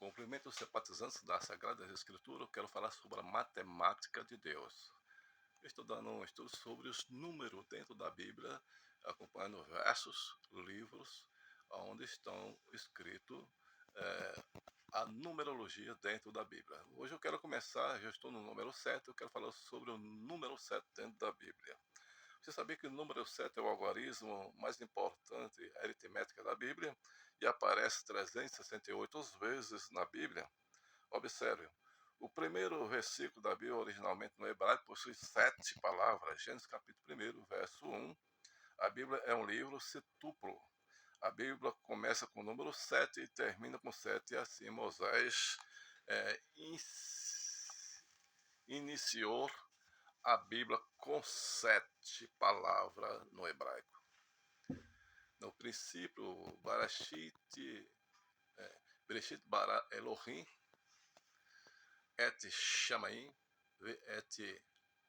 Cumprimento os simpatizantes da Sagrada Escritura. Eu quero falar sobre a matemática de Deus. Estou dando um estudo sobre os números dentro da Bíblia, acompanhando versos, livros, onde estão escritos a numerologia dentro da Bíblia. Hoje eu quero começar, já estou no número 7, eu quero falar sobre o número 7 dentro da Bíblia. Você sabia que o número 7 é o algarismo mais importante aritmética da Bíblia e aparece 368 vezes na Bíblia? Observe, o primeiro versículo da Bíblia, originalmente no hebraico, possui 7 palavras. Gênesis capítulo 1, verso 1. A Bíblia é um livro setuplo. A Bíblia começa com o número 7 e termina com 7. E assim Moisés iniciou a Bíblia com 7 palavras no hebraico. No princípio, Bereshit bara Elohim et Shamaim et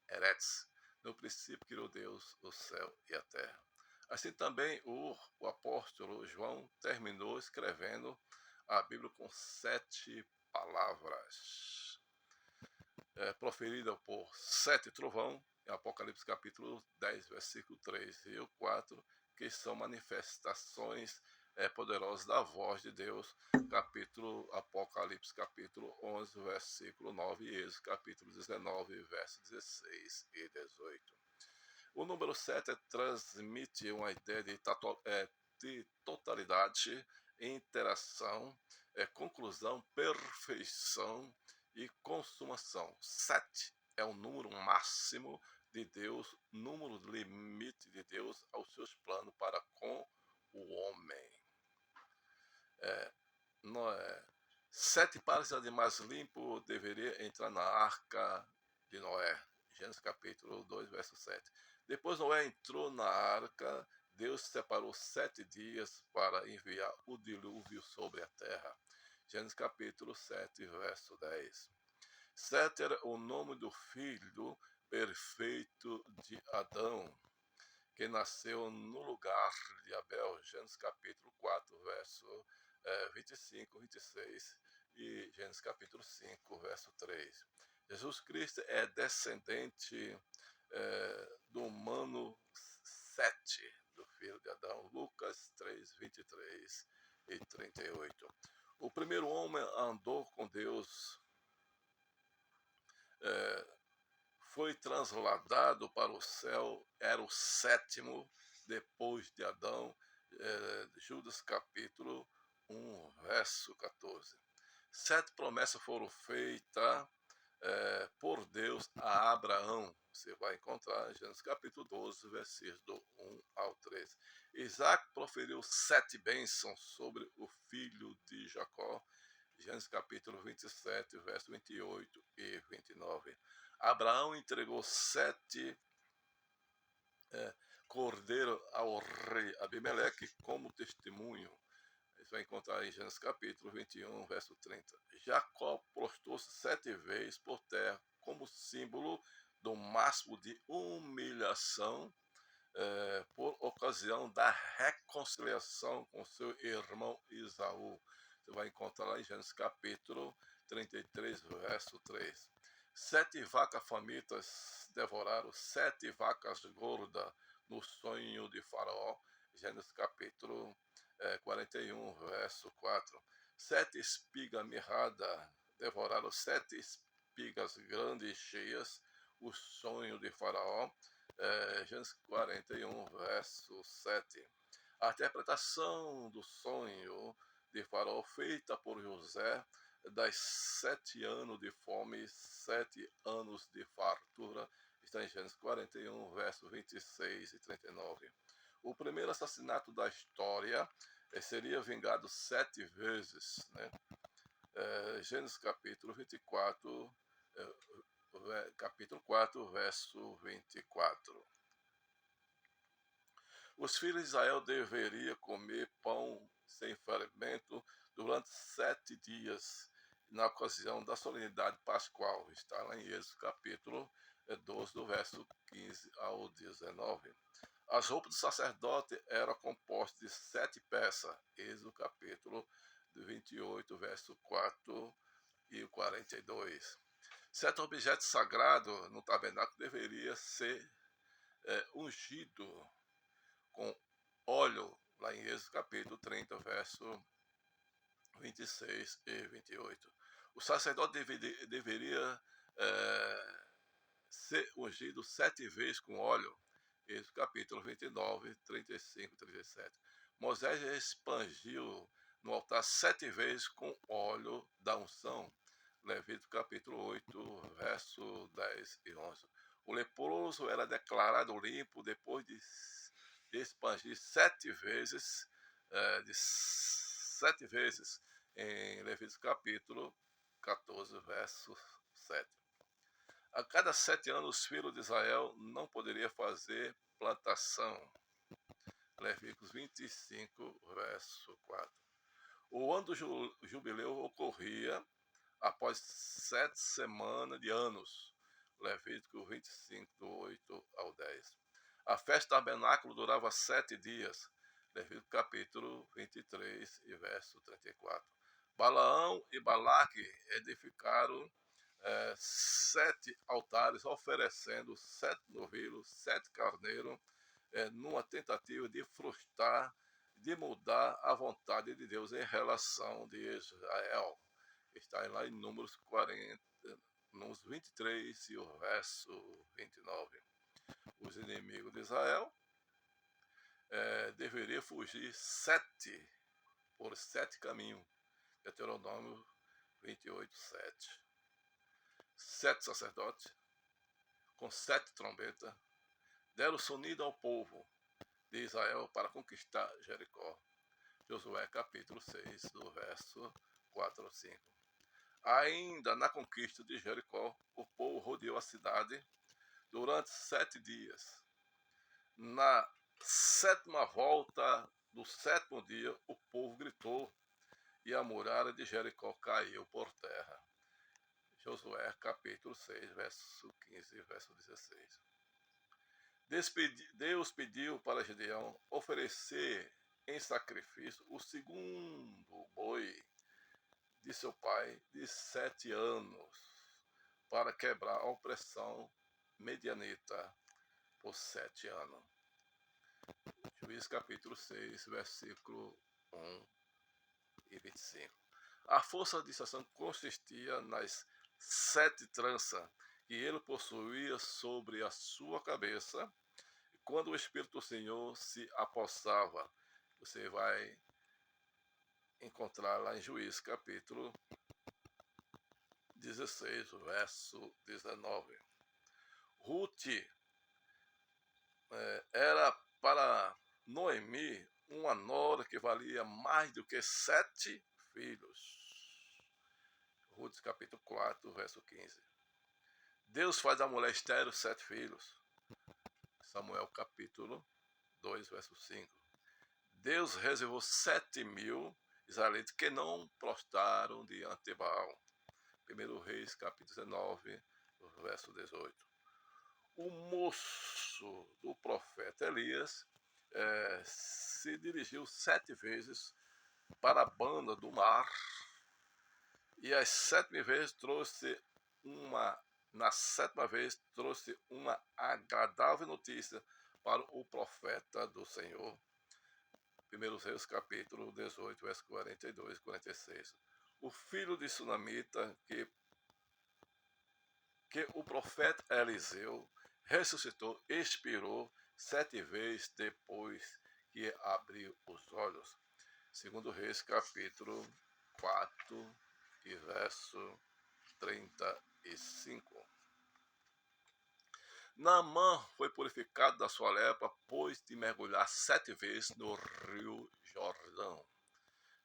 Eretz. No princípio criou Deus o céu e a terra. Assim também o apóstolo João terminou escrevendo a Bíblia com 7 palavras, proferida por 7 trovão, em Apocalipse capítulo 10, versículo 3 e 4, que são manifestações poderosas da voz de Deus, Apocalipse capítulo 11, versículo 9 e Êxodo capítulo 19, verso 16 e 18. O número 7 transmite uma ideia de totalidade, interação, conclusão, perfeição e consumação. 7 é o número máximo de Deus, número limite de Deus aos seus planos para com o homem. Noé. 7 pares de animais limpos deveriam entrar na arca de Noé. Gênesis capítulo 2, verso 7. Depois Noé entrou na arca, Deus separou 7 dias para enviar o dilúvio sobre a terra. Gênesis capítulo 7, verso 10. 7 era o nome do filho perfeito de Adão, que nasceu no lugar de Abel. Gênesis capítulo 4, verso 25, 26 e Gênesis capítulo 5, verso 3. Jesus Cristo é descendente do humano 7, do filho de Adão. Lucas 3, 23 e 38. O primeiro homem andou com Deus, foi transladado para o céu, era o 7º depois de Adão. Judas capítulo 1, verso 14. 7 promessas foram feitas por Deus a Abraão. Você vai encontrar em Gênesis capítulo 12, versículos do 1 ao 13. Isaac proferiu 7 bênçãos sobre o filho de Jacó. Gênesis capítulo 27, verso 28 e 29. Abraão entregou 7 cordeiros ao rei Abimeleque como testemunho. Você vai encontrar em Gênesis capítulo 21, verso 30. Jacó prostrou-se 7 vezes por terra como símbolo do máximo de humilhação por ocasião da reconciliação com seu irmão Esaú. Você vai encontrar lá em Gênesis capítulo 33, verso 3. 7 vacas famintas devoraram 7 vacas gordas no sonho de Faraó. Gênesis capítulo 41, verso 4. 7 espigas mirradas devoraram 7 espigas grandes e cheias, o sonho de Faraó. Gênesis 41, verso 7. A interpretação do sonho de Faraó feita por José das 7 anos de fome e 7 anos de fartura está em Gênesis 41, verso 26 e 39. O primeiro assassinato da história seria vingado 7 vezes, né? Gênesis capítulo 24, capítulo 4, verso 24. Os filhos de Israel deveriam comer pão sem fermento durante 7 dias, na ocasião da solenidade pascual. Está lá em Êxodo capítulo 12, do verso 15 ao 19. As roupas do sacerdote eram compostas de 7 peças. Êxodo capítulo 28, verso 4 e 42. Certo objeto sagrado no tabernáculo deveria ser ungido com óleo, lá em Êxodo capítulo 30, verso 26 e 28. O sacerdote deveria ser ungido 7 vezes com óleo. Êxodo capítulo 29, 35 e 37. Moisés expandiu no altar 7 vezes com óleo da unção. Levítico capítulo 8, verso 10 e 11. O leproso era declarado limpo depois de expandir 7 vezes, em Levítico capítulo 14, verso 7. A cada 7 anos, os filhos de Israel não poderiam fazer plantação. Levíticos 25, verso 4. O ano do jubileu ocorria após 7 semanas de anos. Levítico 25, do 8 ao 10. A festa do tabernáculo durava 7 dias. Levítico capítulo 23 e verso 34. Balaão e Balaque edificaram 7 altares, oferecendo 7 novilhos, 7 carneiros, numa tentativa de frustrar, de mudar a vontade de Deus em relação de Israel. Está lá em Números 40, Números 23 e o verso 29. Os inimigos de Israel deveriam fugir por 7 caminhos. Deuteronômio 28, 7. 7 sacerdotes, com 7 trombetas, deram sonido ao povo de Israel para conquistar Jericó. Josué capítulo 6, do verso 4 ao 5. Ainda na conquista de Jericó, o povo rodeou a cidade durante 7 dias. Na 7ª volta do 7º dia, o povo gritou e a muralha de Jericó caiu por terra. Josué capítulo 6, verso 15 e verso 16. Deus pediu para Gideão oferecer em sacrifício o segundo boi de seu pai de 7 anos, para quebrar a opressão medianita por 7 anos. Juízes capítulo 6, versículo 1 e 25. A força de Sansão consistia nas 7 tranças que ele possuía sobre a sua cabeça. E quando o Espírito do Senhor se apossava, você vai encontrar lá em Juízes capítulo 16, verso 19. Ruth era para Noemi uma nora que valia mais do que 7 filhos. Ruth capítulo 4, verso 15. Deus faz da mulher estéril 7 filhos. Samuel capítulo 2, verso 5. Deus reservou 7.000 israelitas que não prostraram diante de Baal. 1 Reis capítulo 19, verso 18. O moço do profeta Elias se dirigiu 7 vezes para a banda do mar, e as 7 vezes na 7ª vez trouxe uma agradável notícia para o profeta do Senhor. 1 Reis capítulo 18, verso 42 e 46. O filho de Sunamita, que o profeta Eliseu ressuscitou, expirou 7 vezes depois que abriu os olhos. 2 Reis capítulo 4 e verso 35. Naamã foi purificado da sua lepra, depois de mergulhar 7 vezes no rio Jordão.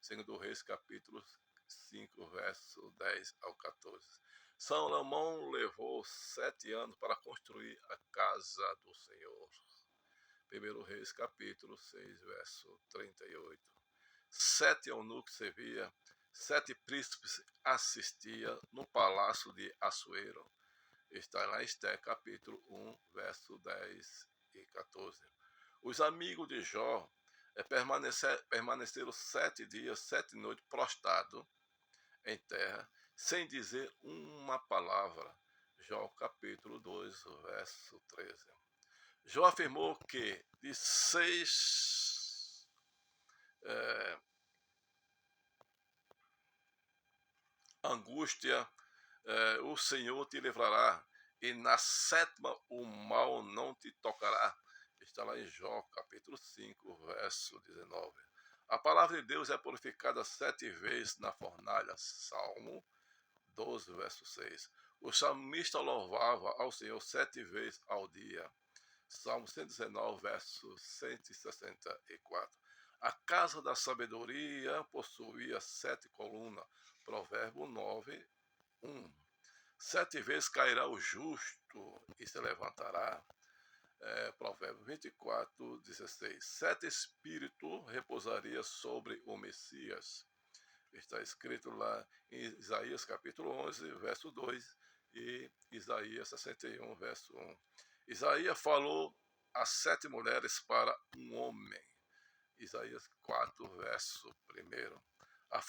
2 Reis capítulo 5, verso 10 ao 14. Salomão levou 7 anos para construir a casa do Senhor. 1 Reis capítulo 6, verso 38. 7 eunucos serviam, 7 príncipes assistiam no palácio de Assuero. Está lá em Esté capítulo 1, verso 10 e 14. Os amigos de Jó permaneceram 7 dias, 7 noites prostrado em terra, sem dizer uma palavra. Jó capítulo 2, verso 13. Jó afirmou que de 6 angústia o Senhor te livrará, e na 7ª o mal não te tocará. Está lá em Jó, capítulo 5, verso 19. A palavra de Deus é purificada 7 vezes na fornalha. Salmo 12, verso 6. O salmista louvava ao Senhor 7 vezes ao dia. Salmo 119, verso 164. A casa da sabedoria possuía 7 colunas. Provérbio 9, 1. 7 vezes cairá o justo e se levantará. Provérbio 24, 16. 7 espíritos repousaria sobre o Messias. Está escrito lá em Isaías capítulo 11, verso 2 e Isaías 61, verso 1. Isaías falou a 7 mulheres para um homem. Isaías 4, verso 1. A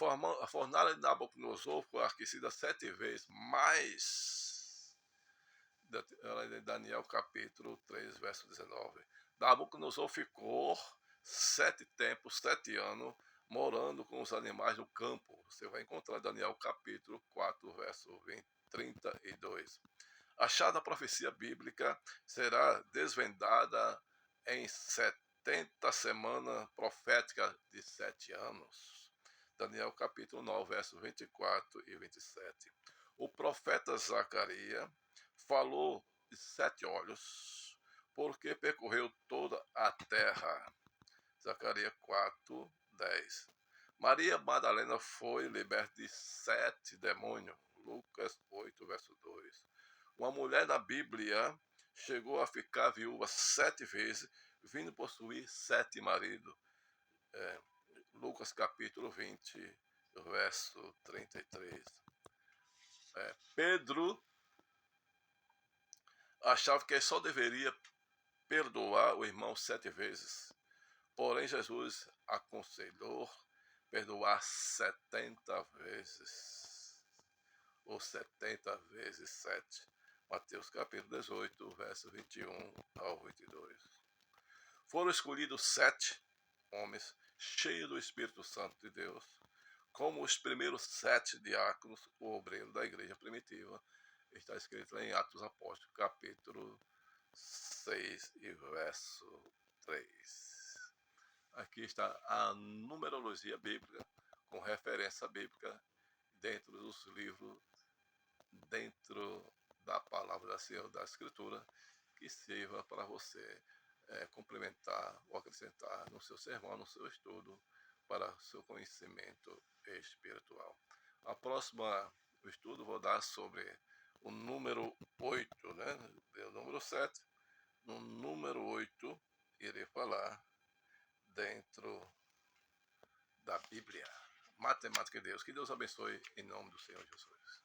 fornalha de Nabucodonosor foi aquecida 7 vezes mais. Daniel capítulo 3, verso 19. Nabucodonosor ficou 7 tempos, 7 anos, morando com os animais do campo. Você vai encontrar Daniel capítulo 4, verso 32. A chave da profecia bíblica será desvendada em 70 semanas proféticas de 7 anos. Daniel capítulo 9, versos 24 e 27. O profeta Zacarias falou de 7 olhos, porque percorreu toda a terra. Zacarias 4, 10. Maria Madalena foi liberta de 7 demônios. Lucas 8, verso 2. Uma mulher na Bíblia chegou a ficar viúva 7 vezes, vindo possuir 7 maridos. Lucas capítulo 20, verso 33. Pedro achava que ele só deveria perdoar o irmão 7 vezes. Porém, Jesus aconselhou perdoar 70 vezes. Ou 70 vezes 7. Mateus capítulo 18, verso 21 ao 22. Foram escolhidos 7 homens cheios do Espírito Santo de Deus, como os primeiros 7 diáconos, o obreiro da igreja primitiva. Está escrito em Atos Apóstolos, capítulo 6 e verso 3. Aqui está a numerologia bíblica, com referência bíblica, dentro dos livros, dentro da palavra do Senhor, da Escritura, que sirva para você complementar ou acrescentar no seu sermão, no seu estudo, para seu conhecimento espiritual. A próxima estudo vou dar sobre o número 8, né? O número 7. No número 8, irei falar dentro da Bíblia. Matemática de Deus. Que Deus abençoe em nome do Senhor Jesus.